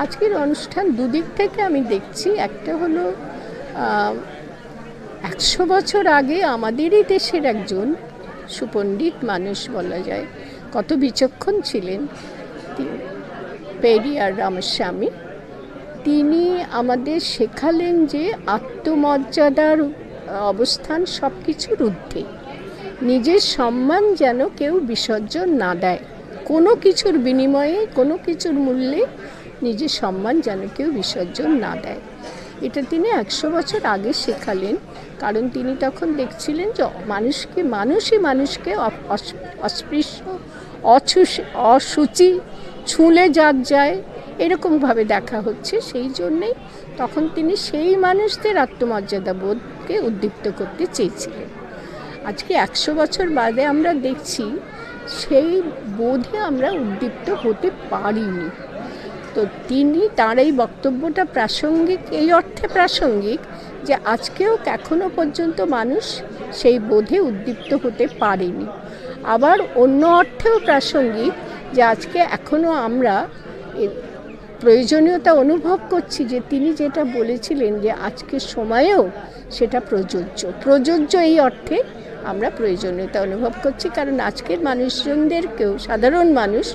আজকের অনুষ্ঠান দুদিক থেকে আমি দেখছি। একটা হলো 100 বছর আগে আমাদেরই দেশের একজন সুপণ্ডিত মানুষ বলা যায়, কত বিচক্ষণ ছিলেন, পেরিয়ার রামস্বামী। তিনি আমাদের শেখালেন যে আত্মমর্যাদার অবস্থান সব কিছুর ঊর্ধ্বে। নিজের সম্মান যেন কেউ বিসর্জন না দেয়, কোনো কিছুর বিনিময়ে, কোনো কিছুর মূল্যে নিজের সম্মান যেন কেউ বিসর্জন না দেয়। এটা তিনি 100 বছর আগে শেখালেন, কারণ তিনি তখন দেখছিলেন যে মানুষকে অস্পৃশ্য, অসুচি, ছুঁলে যাক যায় এরকমভাবে দেখা হচ্ছে। সেই জন্যেই তখন তিনি সেই মানুষদের আত্মমর্যাদা বোধকে উদ্দীপ্ত করতে চেয়েছিলেন। আজকে 100 বছর বাদে আমরা দেখছি সেই বোধে আমরা উদ্দীপ্ত হতে পারিনি। তো তার এই বক্তব্যটা প্রাসঙ্গিক, এই অর্থে প্রাসঙ্গিক যে আজকেও এখনো পর্যন্ত মানুষ সেই বোধে উদ্দীপ্ত হতে পারেনি। আবার অন্য অর্থেও প্রাসঙ্গিক যে আজকে এখনো আমরা প্রয়োজনীয়তা অনুভব করছি যে তিনি যেটা বলেছিলেন যে আজকের সময়েও সেটা প্রযোজ্য এই অর্থে আমরা প্রয়োজনীয়তা অনুভব করছি। কারণ আজকের মানুষজনদেরকেও, সাধারণ মানুষ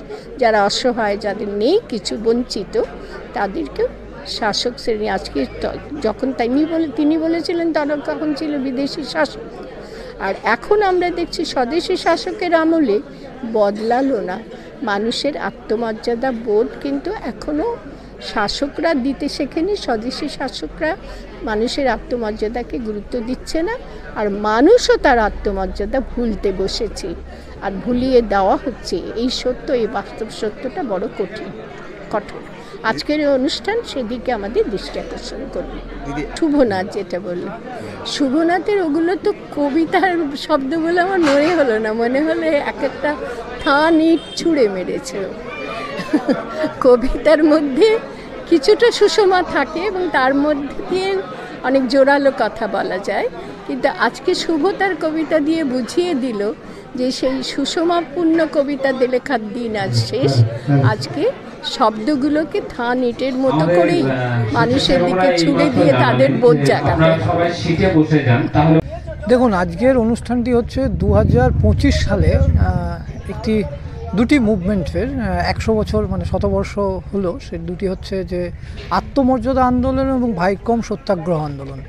যারা অসহায়, যাদের নেই কিছু, বঞ্চিত, তাদেরকেও শাসক শ্রেণী আজকে, যখন তিনি বলেছিলেন তখন ছিল বিদেশি শাসক, আর এখন আমরা দেখছি স্বদেশী শাসকের আমলে বদলালো না। মানুষের আত্মমর্যাদা বোধ কিন্তু এখনও শাসকরা দিতে শেখেনি। স্বদেশী শাসকরা মানুষের আত্মমর্যাদাকে গুরুত্ব দিচ্ছে না, আর মানুষও তার আত্মমর্যাদা ভুলতে বসেছে, আর ভুলিয়ে দেওয়া হচ্ছে। এই সত্য, এই বাস্তব সত্যটা বড় কঠোর। আজকের এই অনুষ্ঠান সেদিকে আমাদের দৃষ্টি আকর্ষণ করবে। শুভনাথ যেটা বলল, শুভনাথের ওগুলো তো কবিতার শব্দ বলে আমার মনে হলো না, মনে হলো এক একটা থান ইট ছুঁড়ে মেরেছে। কবিতার মধ্যে কিছুটা সুষমা থাকে এবং তার মধ্যে দিয়ে অনেক জোরালো কথা বলা যায়, কিন্তু আজকে শুভ তার কবিতা দিয়ে বুঝিয়ে দিল যে সেই সুষমাপূর্ণ কবিতা লেখার দিন আজ শেষ। আজকে শব্দগুলোকে থান ইটের মতো করেই মানুষের দিকে ছুড়ে দিয়ে তাদের বোধ জাগাতে। দেখুন, আজকের অনুষ্ঠানটি হচ্ছে 2025 সালে দুটি মুভমেন্টের 100 বছর, মানে 100 বর্ষ হলো। সে দুটি হচ্ছে যে আত্মমর্যাদা আন্দোলন এবং ভাইকম সত্যাগ্রহ আন্দোলন।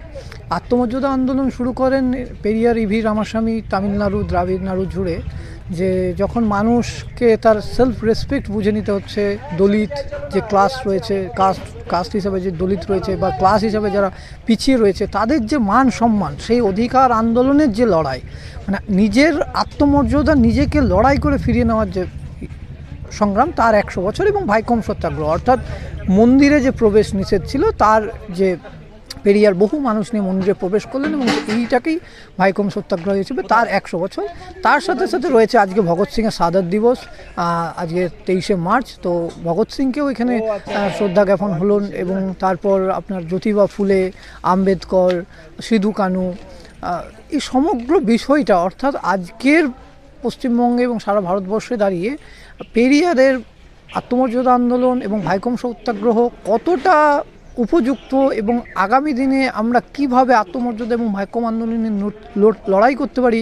আত্মমর্যাদা আন্দোলন শুরু করেন পেরিয়ার ইভি রামাস্বামী তামিলনাড়ু, দ্রাবিড় নাড়ু জুড়ে, যে যখন মানুষকে তার সেলফ রেসপেক্ট বুঝে নিতে হচ্ছে, দলিত যে ক্লাস রয়েছে, কাস্ট হিসাবে যে দলিত রয়েছে বা ক্লাস হিসাবে যারা পিছিয়ে রয়েছে, তাদের যে মান সম্মান, সেই অধিকার আন্দোলনের যে লড়াই, মানে নিজের আত্মমর্যাদা নিজেকে লড়াই করে ফিরিয়ে নেওয়ার যে সংগ্রাম, তার 100 বছর। এবং ভাইকম সত্যাগ্রহ অর্থাৎ মন্দিরে যে প্রবেশ নিষেধ ছিল, তার যে পেরিয়ার বহু মানুষ নিয়ে মন্দিরে প্রবেশ করলেন এবং এইটাকেই ভাইকম সত্যাগ্রহ হিসেবে তার 100 বছর। তার সাথে সাথে রয়েছে আজকে ভগৎ সিংয়ের শাহাদাত দিবস, আজকে 23শে মার্চ। তো ভগৎ সিংকেও এখানে শ্রদ্ধা জ্ঞাপন হলেন, এবং তারপর আপনার জ্যোতিবা ফুলে, আম্বেদকর, সিধু কানু, এই সমগ্র বিষয়টা, অর্থাৎ আজকের পশ্চিমবঙ্গে এবং সারা ভারতবর্ষে দাঁড়িয়ে পেরিয়ারের আত্মমর্যাদা আন্দোলন এবং ভাইকম সত্যাগ্রহ কতটা উপযুক্ত, এবং আগামী দিনে আমরা কিভাবে আত্মমর্যাদা এবং ভাইকম আন্দোলনের লড়াই করতে পারি,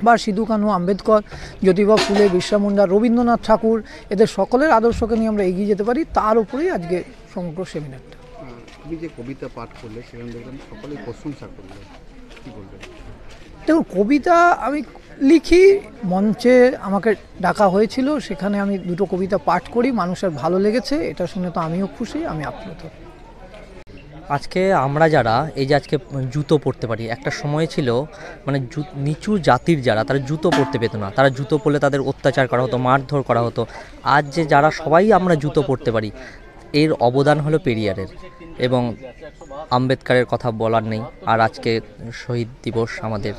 বা সিধু কানু, আম্বেদকর, জ্যোতিবা ফুলে, বিরসা মুন্ডা, রবীন্দ্রনাথ ঠাকুর, এদের সকলের আদর্শকে নিয়ে আমরা এগিয়ে যেতে পারি, তার উপরেই আজকে সমগ্র সেমিনারটা। তুমি যে কবিতা পাঠ করলে সেখানে দেখলাম সকলেই প্রশংসা করলে, কী বলবেন? দেখুন, কবিতা আমি লিখি, মঞ্চে আমাকে ডাকা হয়েছিল, সেখানে আমি দুটো কবিতা পাঠ করি, মানুষের ভালো লেগেছে, এটা শুনে তো আমিও খুশি, আমি আপ্লুত। আজকে আমরা যারা এই যে আজকে জুতো পরতে পারি, একটা সময় ছিল মানে নিচু জাতির যারা, তারা জুতো পরতে পেত না, তারা জুতো পরলে তাদের অত্যাচার করা হতো, মারধর করা হতো। আজ যে যারা সবাই আমরা জুতো পরতে পারি, এর অবদান হলো পেরিয়ারের, এবং আম্বেদকরের কথা বলার নেই। আর আজকে শহীদ দিবস, আমাদের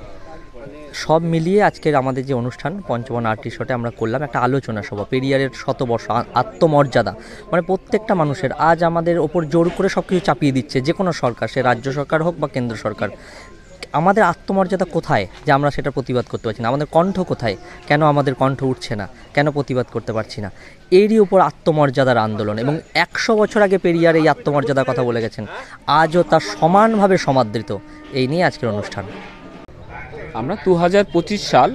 সব মিলিয়ে আজকের আমাদের যে অনুষ্ঠান পঞ্চবন আর্ট রিসর্টে আমরা করলাম একটা আলোচনা সভা, পেরিয়ারের 100 বর্ষ, আত্মমর্যাদা, মানে প্রত্যেকটা মানুষের। আজ আমাদের ওপর জোর করে সব কিছু চাপিয়ে দিচ্ছে যে কোনো সরকার, সে রাজ্য সরকার হোক বা কেন্দ্র সরকার। আমাদের আত্মমর্যাদা কোথায় যে আমরা সেটা প্রতিবাদ করতে পারছি না, আমাদের কণ্ঠ কোথায়, কেন আমাদের কণ্ঠ উঠছে না, কেন প্রতিবাদ করতে পারছি না, এরই উপর আত্মমর্যাদার আন্দোলন। এবং 100 বছর আগে পেরিয়ার এই আত্মমর্যাদার কথা বলে গেছেন, আজও তা সমানভাবে সমাদৃত। এই নিয়ে আজকের অনুষ্ঠান। আমরা 2025 সাল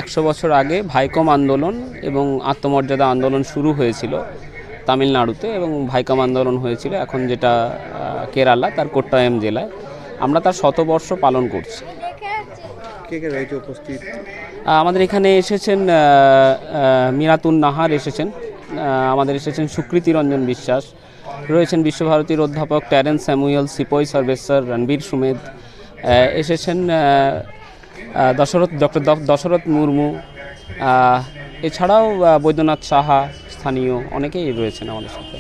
100 বছর আগে ভাইকম আন্দোলন এবং আত্মমর্যাদা আন্দোলন শুরু হয়েছিল তামিলনাড়ুতে, এবং ভাইকম আন্দোলন হয়েছিল এখন যেটা কেরালা তার কোট্টায়াম জেলায়। আমরা তার 100 পালন করছি। কে কে রয়েছে উপস্থিত? আমাদের এখানে এসেছেন মিরাতুন নাহার এসেছেন, আমাদের এসেছেন সুকৃতি রঞ্জন বিশ্বাস, রয়েছেন বিশ্বভারতীর অধ্যাপক ট্যারেন্স স্যামুয়েল, সিপই সর্বেশ্বর, রণবীর সুমেদ, এসেছেন ডক্টর দশরথ মুর্মু, এছাড়াও বৈদ্যনাথ সাহা, স্থানীয় অনেকেই রয়েছেন আমাদের সাথে।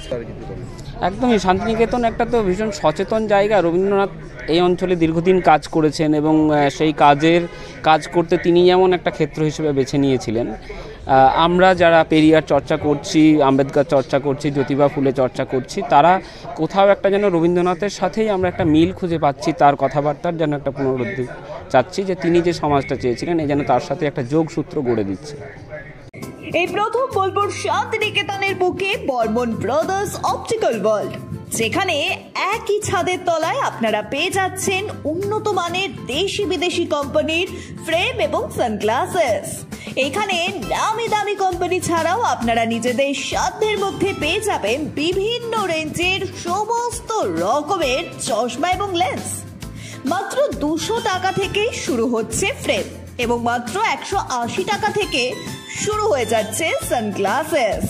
একদমই শান্তিনিকেতন একটা তো ভীষণ সচেতন জায়গা। রবীন্দ্রনাথ এই অঞ্চলে দীর্ঘদিন কাজ করেছেন এবং সেই কাজ করতে তিনি যেমন একটা ক্ষেত্র হিসেবে বেছে নিয়েছিলেন। আমরা যারা পেরিয়ার চর্চা করছি, আম্বেদকর চর্চা করছি, জ্যোতিবা ফুলে চর্চা করছি, তারা কোথাও একটা যেন রবীন্দ্রনাথের সাথেই আমরা একটা মিল খুঁজে পাচ্ছি, তার কথাবার্তার যেন একটা পুনরুদ্ধি চাচ্ছি, যে তিনি যে সমাজটা চেয়েছিলেন এই যেন তার সাথে একটা যোগসূত্র গড়ে দিচ্ছে। এই প্রথম বোলপুর শান্তিনিকেতনের বুকে বর্মন ব্রাদার্স অপটিক্যাল ওয়ার্ল্ড, যেখানে একই ছাদের তলায় আপনারা পেয়ে যাচ্ছেন উন্নত মানের দেশি বিদেশি কোম্পানির ফ্রেম এবং সানগ্লাসেস। এখানে দামি দামি কোম্পানি ছাড়াও আপনারা নিজেদের সাধ্যের মধ্যে পেয়ে যাবেন বিভিন্ন রেঞ্জের সমস্ত রকমের চশমা এবং লেন্স। মাত্র 200 টাকা থেকেই শুরু হচ্ছে ফ্রেম এবং মাত্র 180 টাকা থেকে শুরু হয়ে যাচ্ছে সানগ্লাসেস।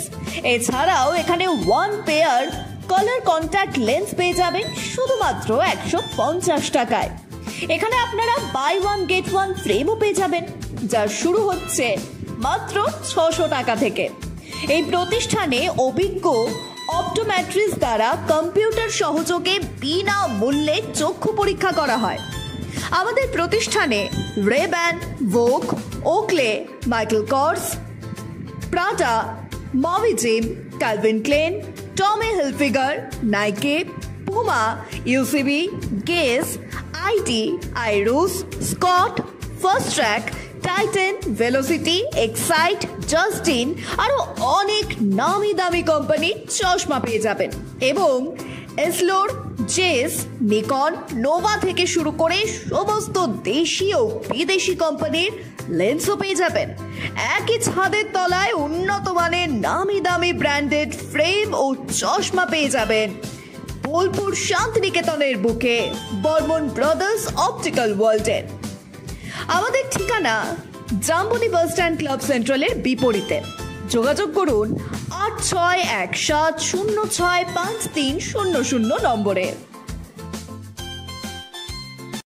এছাড়াও এখানে 1 পেয়ার কালার কন্ট্যাক্ট লেন্স পেয়ে যাবেন শুধুমাত্র 150 টাকায়। এখানে আপনারা বাই 1 গেট 1 ফ্রেমও পেয়ে যাবেন, যা শুরু হচ্ছে মাত্র 600 টাকা থেকে। এই প্রতিষ্ঠানে অভিজ্ঞ অপটোমেট্রিস্ট দ্বারা কম্পিউটার সহযোগে বিনা মূল্যে চক্ষু পরীক্ষা করা হয়। আমাদের প্রতিষ্ঠানে Rayban, Vogue, Oakley, Michael Kors, Prada, মভি জিম, Calvin Klein, Tommy Hilfiger, Nike, Puma, UCB, Guess, IT, আইরুস, Scott, Fastrack, Titan, velocity, excite, Justin আরো অনেক নামি দামি কোম্পানির চশমা পেয়ে যাবেন। এবং এসলোর, জেস, নিকন, নোভা থেকে শুরু করে সমস্ত দেশি ও বিদেশি কোম্পানির লেন্সও পেয়ে যাবেন। একই ছাদের তলায় উন্নত মানের নামি দামি ব্র্যান্ডেড ফ্রেম ও চশমা পেয়ে যাবেন বোলপুর শান্তিনিকেতনের বুকে বর্মন ব্রাদার্স অপটিক্যাল ওয়ার্ল্ডের। আমাদের ঠিকানা জাম্বনি বাস স্ট্যান্ড ক্লাব সেন্ট্রালের বিপরীতে। যোগাযোগ করুন 8617065300 নম্বরে।